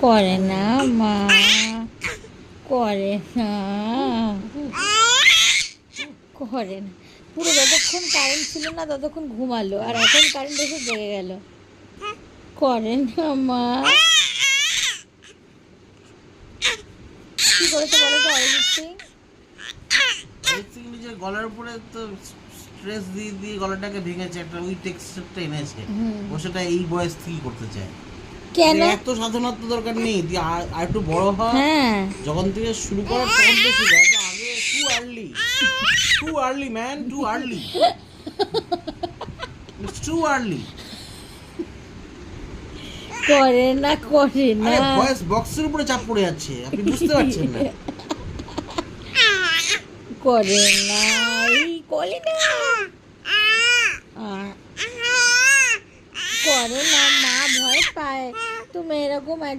করে না মা, করে না, করে না। পুরো যতক্ষণ কারেন্ট ছিল না ততক্ষণ ঘুমালো, আর এখন কারেন্ট এসে জেগে গেল। করে না মা। কি করেছে বলো তো অরিজিৎ সিং? অরিজিৎ সিং নিজের গলার উপরে তো স্ট্রেস দিয়ে দিয়ে গলাটাকে ভেঙেছে, একটা ওই টেক্সচারটা এনেছে। ও সেটা এই বয়স থেকে করতে চায়। কেন? এত সাধনার তো দরকার নেই, তুই আর একটু বড় হ। হ্যাঁ, যখন থেকে শুরু করার তখন থেকে শুরু হয়, আগে too early man, too early, it's too early. করে না, করে না, আরে ভয়েস বক্সের উপরে চাপ পড়ে যাচ্ছে, আপনি বুঝতে পারছেন না। করে না, এই করি না, করে না মা, ভয় পায় তুমি এরকম